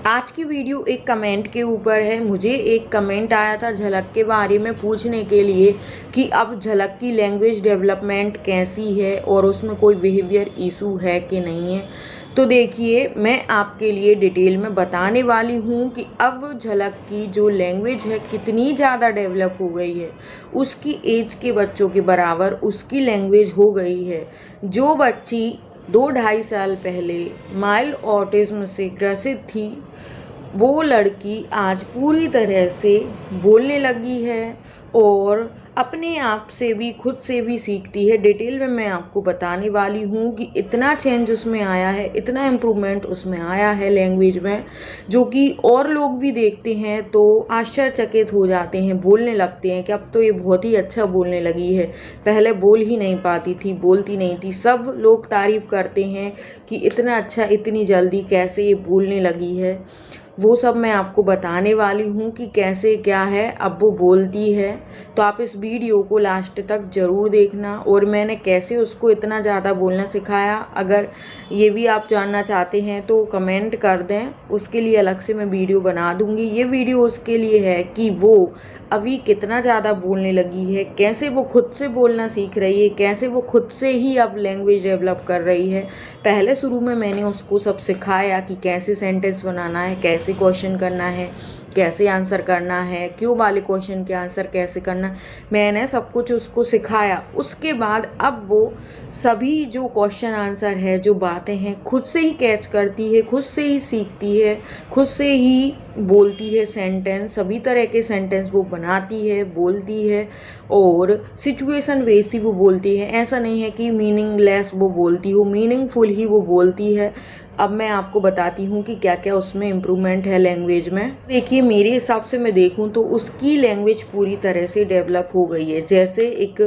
आज की वीडियो एक कमेंट के ऊपर है। मुझे एक कमेंट आया था झलक के बारे में पूछने के लिए कि अब झलक की लैंग्वेज डेवलपमेंट कैसी है और उसमें कोई बिहेवियर इशू है कि नहीं है। तो देखिए, मैं आपके लिए डिटेल में बताने वाली हूँ कि अब झलक की जो लैंग्वेज है कितनी ज़्यादा डेवलप हो गई है। उसकी एज के बच्चों के बराबर उसकी लैंग्वेज हो गई है। जो बच्ची 2-2.5 साल पहले माइल्ड ऑटिज्म से ग्रसित थी, वो लड़की आज पूरी तरह से बोलने लगी है और अपने आप से भी खुद से भी सीखती है। डिटेल में मैं आपको बताने वाली हूँ कि इतना चेंज उसमें आया है, इतना इम्प्रूवमेंट उसमें आया है लैंग्वेज में, जो कि और लोग भी देखते हैं तो आश्चर्यचकित हो जाते हैं, बोलने लगते हैं कि अब तो ये बहुत ही अच्छा बोलने लगी है। पहले बोल ही नहीं पाती थी, बोलती नहीं थी। सब लोग तारीफ़ करते हैं कि इतना अच्छा, इतनी जल्दी कैसे ये बोलने लगी है। वो सब मैं आपको बताने वाली हूँ कि कैसे क्या है, अब वो बोलती है। तो आप इस वीडियो को लास्ट तक ज़रूर देखना और मैंने कैसे उसको इतना ज़्यादा बोलना सिखाया, अगर ये भी आप जानना चाहते हैं तो कमेंट कर दें, उसके लिए अलग से मैं वीडियो बना दूँगी। ये वीडियो उसके लिए है कि वो अभी कितना ज़्यादा बोलने लगी है, कैसे वो खुद से बोलना सीख रही है, कैसे वो खुद से ही अब लैंग्वेज डेवलप कर रही है। पहले शुरू में मैंने उसको सब सिखाया कि कैसे सेंटेंस बनाना है, कैसे क्वेश्चन करना है, कैसे आंसर करना है, क्यों वाले क्वेश्चन के आंसर कैसे करना, मैंने सब कुछ उसको सिखाया। उसके बाद अब वो सभी जो क्वेश्चन आंसर है, जो बातें हैं, खुद से ही कैच करती है, खुद से ही सीखती है, खुद से ही बोलती है। सेंटेंस, सभी तरह के सेंटेंस वो बनाती है, बोलती है और सिचुएशन बेस ही वो बोलती है। ऐसा नहीं है कि मीनिंगलेस वो बोलती हो, मीनिंगफुल ही वो बोलती है। अब मैं आपको बताती हूँ कि क्या क्या उसमें इम्प्रूवमेंट है लैंग्वेज में। देखिए, मेरे हिसाब से मैं देखूँ तो उसकी लैंग्वेज पूरी तरह से डेवलप हो गई है। जैसे एक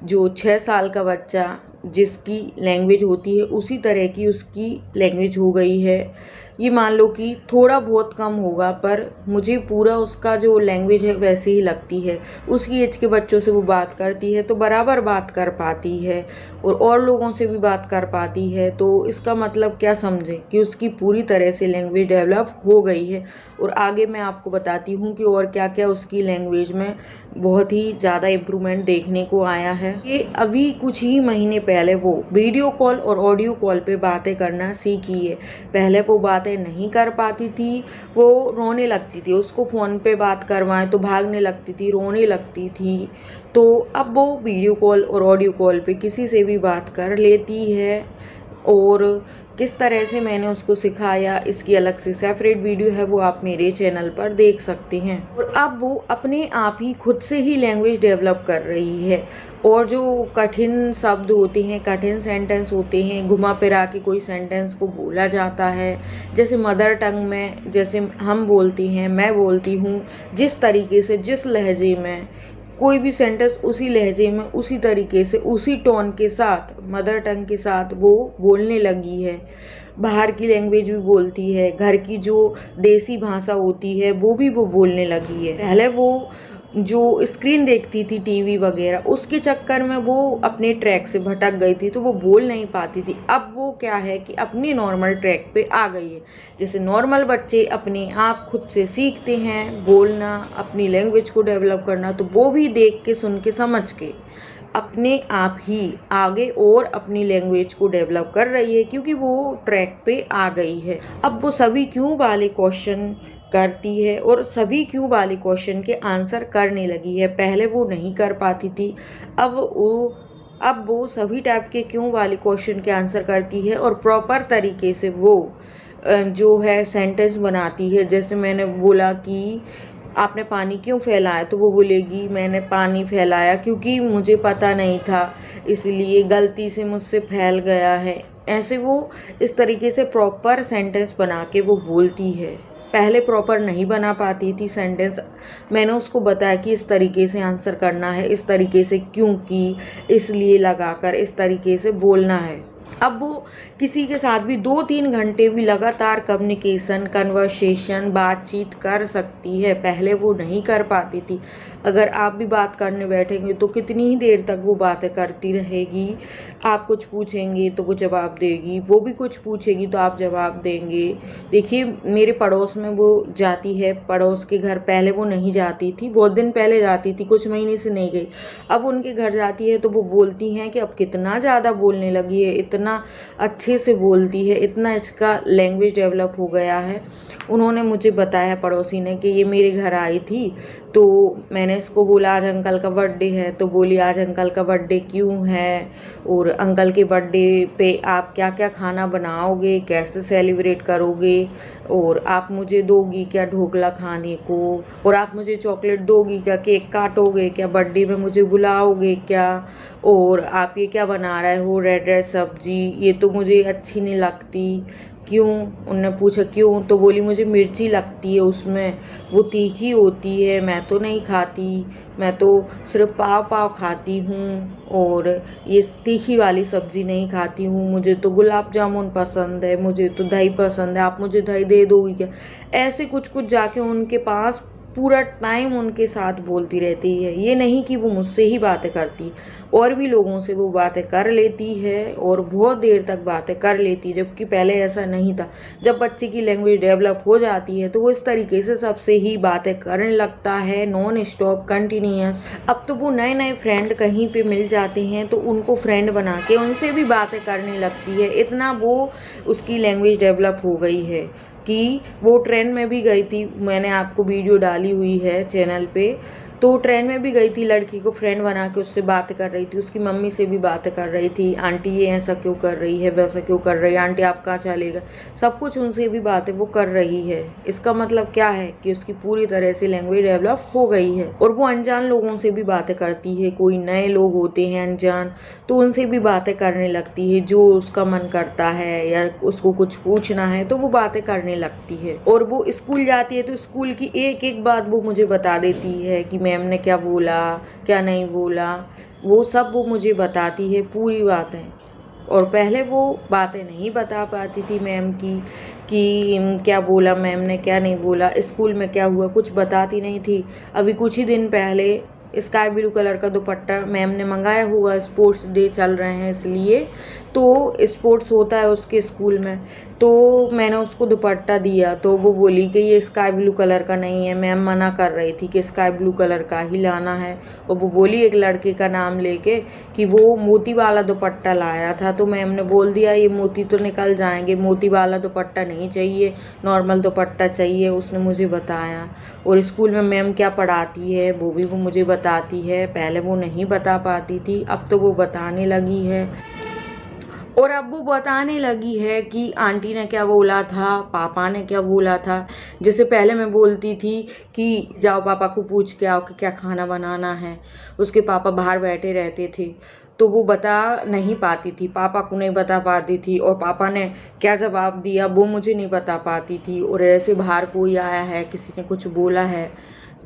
जो 6 साल का बच्चा जिसकी लैंग्वेज होती है, उसी तरह की उसकी लैंग्वेज हो गई है। ये मान लो कि थोड़ा बहुत कम होगा, पर मुझे पूरा उसका जो लैंग्वेज है वैसे ही लगती है। उसकी एज के बच्चों से वो बात करती है तो बराबर बात कर पाती है और लोगों से भी बात कर पाती है। तो इसका मतलब क्या समझे कि उसकी पूरी तरह से लैंग्वेज डेवलप हो गई है। और आगे मैं आपको बताती हूँ कि और क्या क्या उसकी लैंग्वेज में बहुत ही ज़्यादा इम्प्रूवमेंट देखने को आया है। ये अभी कुछ ही महीने पहले वो वीडियो कॉल और ऑडियो कॉल पे बातें करना सीखी है। पहले वो बातें नहीं कर पाती थी, वो रोने लगती थी। उसको फ़ोन पे बात करवाएं तो भागने लगती थी, रोने लगती थी। तो अब वो वीडियो कॉल और ऑडियो कॉल पे किसी से भी बात कर लेती है। और किस तरह से मैंने उसको सिखाया, इसकी अलग से सेपरेट वीडियो है, वो आप मेरे चैनल पर देख सकते हैं। और अब वो अपने आप ही खुद से ही लैंग्वेज डेवलप कर रही है। और जो कठिन शब्द होते हैं, कठिन सेंटेंस होते हैं, घुमा फिरा के कोई सेंटेंस को बोला जाता है, जैसे मदर टंग में जैसे हम बोलती हैं, मैं बोलती हूँ, जिस तरीके से, जिस लहजे में कोई भी सेंटेंस उसी लहजे में, उसी तरीके से, उसी टोन के साथ, मदर टंग के साथ वो बोलने लगी है। बाहर की लैंग्वेज भी बोलती है, घर की जो देसी भाषा होती है वो भी वो बोलने लगी है। पहले वो जो स्क्रीन देखती थी टीवी वगैरह, उसके चक्कर में वो अपने ट्रैक से भटक गई थी तो वो बोल नहीं पाती थी। अब वो क्या है कि अपनी नॉर्मल ट्रैक पे आ गई है। जैसे नॉर्मल बच्चे अपने आप खुद से सीखते हैं बोलना, अपनी लैंग्वेज को डेवलप करना, तो वो भी देख के, सुन के, समझ के अपने आप ही आगे और अपनी लैंग्वेज को डेवलप कर रही है, क्योंकि वो ट्रैक पे आ गई है। अब वो सभी क्यों वाले क्वेश्चन करती है और सभी क्यों वाले क्वेश्चन के आंसर करने लगी है। पहले वो नहीं कर पाती थी, अब वो सभी टाइप के क्यों वाले क्वेश्चन के आंसर करती है और प्रॉपर तरीके से वो जो है सेंटेंस बनाती है। जैसे मैंने बोला कि आपने पानी क्यों फैलाया, तो वो बोलेगी मैंने पानी फैलाया क्योंकि मुझे पता नहीं था, इसलिए गलती से मुझसे फैल गया है। ऐसे वो इस तरीके से प्रॉपर सेंटेंस बना के वो बोलती है। पहले प्रॉपर नहीं बना पाती थी सेंटेंस, मैंने उसको बताया कि इस तरीके से आंसर करना है, इस तरीके से, क्योंकि, इसलिए लगाकर इस तरीके से बोलना है। अब वो किसी के साथ भी 2-3 घंटे भी लगातार कम्युनिकेशन, कन्वर्सेशन, बातचीत कर सकती है। पहले वो नहीं कर पाती थी। अगर आप भी बात करने बैठेंगे तो कितनी ही देर तक वो बातें करती रहेगी। आप कुछ पूछेंगे तो वो जवाब देगी, वो भी कुछ पूछेगी तो आप जवाब देंगे। देखिए, मेरे पड़ोस में वो जाती है, पड़ोस के घर पहले वो नहीं जाती थी, बहुत दिन पहले जाती थी, कुछ महीने से नहीं गई। अब उनके घर जाती है तो वो बोलती हैं कि अब कितना ज़्यादा बोलने लगी है, इतना अच्छे से बोलती है, इतना इसका लैंग्वेज डेवलप हो गया है। उन्होंने मुझे बताया, पड़ोसी ने, कि ये मेरे घर आई थी तो मैंने इसको बोला आज अंकल का बर्थडे है, तो बोली आज अंकल का बर्थडे क्यों है, और अंकल के बर्थडे पे आप क्या क्या खाना बनाओगे, कैसे सेलिब्रेट करोगे, और आप मुझे दोगी क्या ढोकला खाने को, और आप मुझे चॉकलेट दोगी क्या, केक काटोगे क्या, बर्थडे में मुझे बुलाओगे क्या, और आप ये क्या बना रहे हो, रेड रेड सब्जी, ये तो मुझे अच्छी नहीं लगती। क्यों? उनने पूछा क्यों, तो बोली मुझे मिर्ची लगती है उसमें, वो तीखी होती है, मैं तो नहीं खाती, मैं तो सिर्फ पाव पाव खाती हूँ, और ये तीखी वाली सब्जी नहीं खाती हूँ, मुझे तो गुलाब जामुन पसंद है, मुझे तो दही पसंद है, आप मुझे दही दे दोगी क्या। ऐसे कुछ कुछ जाके उनके पास पूरा टाइम उनके साथ बोलती रहती है। ये नहीं कि वो मुझसे ही बातें करती, और भी लोगों से वो बातें कर लेती है, और बहुत देर तक बातें कर लेती है, जबकि पहले ऐसा नहीं था। जब बच्चे की लैंग्वेज डेवलप हो जाती है तो वो इस तरीके से सबसे ही बातें करने लगता है, नॉन स्टॉप, कंटिन्यूअस। अब तो वो नए नए फ्रेंड कहीं पे मिल जाते हैं तो उनको फ्रेंड बना के उनसे भी बातें करने लगती है। इतना वो उसकी लैंग्वेज डेवलप हो गई है कि वो ट्रेन में भी गई थी, मैंने आपको वीडियो डाली हुई है चैनल पे। तो ट्रेन में भी गई थी, लड़की को फ्रेंड बना के उससे बात कर रही थी, उसकी मम्मी से भी बात कर रही थी, आंटी ये ऐसा क्यों कर रही है, वैसा क्यों कर रही है, आंटी आप कहाँ चलेगा, सब कुछ उनसे भी बातें वो कर रही है। इसका मतलब क्या है कि उसकी पूरी तरह से लैंग्वेज डेवलप हो गई है। और वो अनजान लोगों से भी बातें करती है, कोई नए लोग होते हैं अनजान, तो उनसे भी बातें करने लगती है, जो उसका मन करता है या उसको कुछ पूछना है तो वो बातें करने लगती है। और वो स्कूल जाती है तो स्कूल की एक एक बात वो मुझे बता देती है कि मैम ने क्या बोला, क्या नहीं बोला, वो सब वो मुझे बताती है पूरी बातें। और पहले वो बातें नहीं बता पाती थी मैम की, कि क्या बोला मैम ने, क्या नहीं बोला, स्कूल में क्या हुआ, कुछ बताती नहीं थी। अभी कुछ ही दिन पहले स्काई ब्लू कलर का दुपट्टा मैम ने मंगाया हुआ, स्पोर्ट्स डे चल रहे हैं इसलिए, तो स्पोर्ट्स होता है उसके स्कूल में, तो मैंने उसको दुपट्टा दिया तो वो बोली कि ये स्काई ब्लू कलर का नहीं है, मैम मना कर रही थी कि स्काई ब्लू कलर का ही लाना है। और वो बोली एक लड़के का नाम लेके कि वो मोती वाला दुपट्टा लाया था, तो मैम ने बोल दिया ये मोती तो निकल जाएंगे, मोती वाला दुपट्टा नहीं चाहिए, नॉर्मल दुपट्टा चाहिए, उसने मुझे बताया। और स्कूल में मैम क्या पढ़ाती है वो भी वो मुझे बताती है, पहले वो नहीं बता पाती थी, अब तो वो बताने लगी है। और अब वो बताने लगी है कि आंटी ने क्या बोला था, पापा ने क्या बोला था। जैसे पहले मैं बोलती थी कि जाओ पापा को पूछ के आओ कि क्या खाना बनाना है, उसके पापा बाहर बैठे रहते थे तो वो बता नहीं पाती थी, पापा को नहीं बता पाती थी, और पापा ने क्या जवाब दिया वो मुझे नहीं बता पाती थी। और ऐसे बाहर कोई आया है, किसी ने कुछ बोला है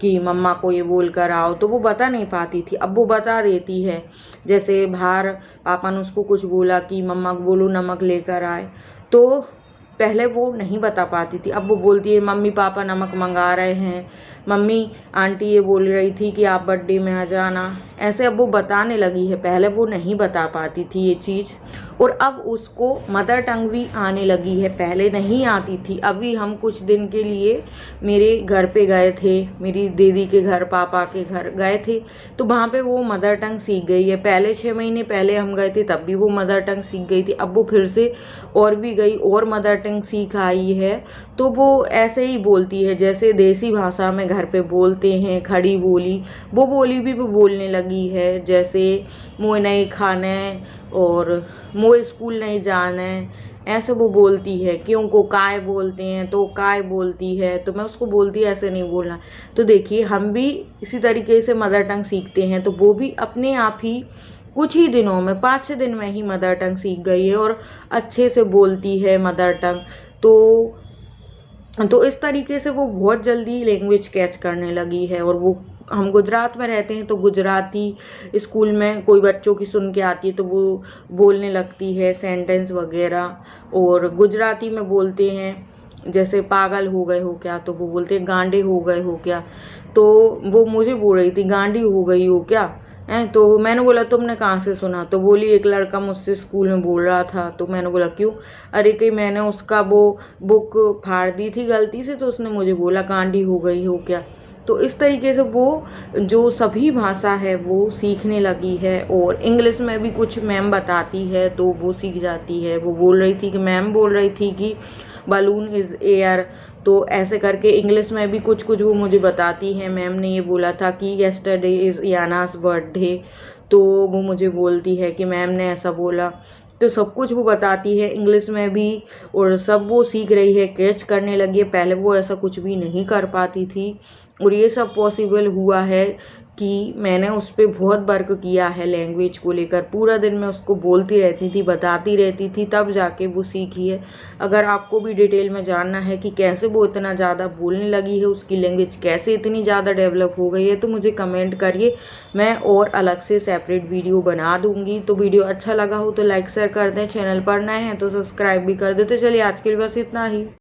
कि मम्मा को ये बोल कर आओ, तो वो बता नहीं पाती थी, अब वो बता देती है। जैसे बाहर पापा ने उसको कुछ बोला कि मम्मा को बोलो नमक लेकर आए, तो पहले वो नहीं बता पाती थी, अब वो बोलती है मम्मी पापा नमक मंगा रहे हैं, मम्मी आंटी ये बोल रही थी कि आप बर्थडे में आ जाना। ऐसे अब वो बताने लगी है, पहले वो नहीं बता पाती थी ये चीज़। और अब उसको मदर टंग भी आने लगी है, पहले नहीं आती थी। अभी हम कुछ दिन के लिए मेरे घर पे गए थे, मेरी दीदी के घर, पापा के घर गए थे, तो वहाँ पे वो मदर टंग सीख गई है। पहले 6 महीने पहले हम गए थे तब भी वो मदर टंग सीख गई थी, अब वो फिर से और भी गई और मदर टंग सीख आई है। तो वो ऐसे ही बोलती है जैसे देसी भाषा में घर पे बोलते हैं, खड़ी बोली, वो बोली भी वो बोलने लगी है। जैसे मोए नहीं खाने और मोए स्कूल नहीं जाने, ऐसे वो बोलती है। क्यों को काय बोलते हैं तो काय बोलती है, तो मैं उसको बोलती है ऐसे नहीं बोलना। तो देखिए हम भी इसी तरीके से मदर टंग सीखते हैं, तो वो भी अपने आप ही कुछ ही दिनों में 5-6 दिन में ही मदर टंग सीख गई है और अच्छे से बोलती है मदर टंग। तो इस तरीके से वो बहुत जल्दी लैंग्वेज कैच करने लगी है और वो हम गुजरात में रहते हैं तो गुजराती स्कूल में कोई बच्चों की सुन के आती है तो वो बोलने लगती है सेंटेंस वगैरह, और गुजराती में बोलते हैं जैसे पागल हो गए हो क्या, तो वो बोलते हैं गांडे हो गए हो क्या। तो वो मुझे बोल रही थी गांडी हो गई हो क्या है। तो मैंने बोला तुमने कहाँ से सुना, तो बोली एक लड़का मुझसे स्कूल में बोल रहा था। तो मैंने बोला क्यों, अरे कहीं मैंने उसका वो बुक फाड़ दी थी गलती से तो उसने मुझे बोला गांडी हो गई हो क्या। तो इस तरीके से वो जो सभी भाषा है वो सीखने लगी है, और इंग्लिश में भी कुछ मैम बताती है तो वो सीख जाती है। वो बोल रही थी कि मैम बोल रही थी कि बलून इज़ एयर, तो ऐसे करके इंग्लिश में भी कुछ कुछ वो मुझे बताती है। मैम ने ये बोला था कि येस्टरडे इज़ यानास बर्थडे, तो वो मुझे बोलती है कि मैम ने ऐसा बोला। तो सब कुछ वो बताती है इंग्लिश में भी, और सब वो सीख रही है, कैच करने लगी है। पहले वो ऐसा कुछ भी नहीं कर पाती थी, और ये सब पॉसिबल हुआ है कि मैंने उस पर बहुत वर्क किया है लैंग्वेज को लेकर। पूरा दिन मैं उसको बोलती रहती थी, बताती रहती थी, तब जाके वो सीखी है। अगर आपको भी डिटेल में जानना है कि कैसे वो इतना ज़्यादा बोलने लगी है, उसकी लैंग्वेज कैसे इतनी ज़्यादा डेवलप हो गई है, तो मुझे कमेंट करिए, मैं और अलग से सेपरेट वीडियो बना दूँगी। तो वीडियो अच्छा लगा हो तो लाइक शेयर कर दें, चैनल पर नए हैं तो सब्सक्राइब भी कर दें। तो चलिए आज के लिए बस इतना ही।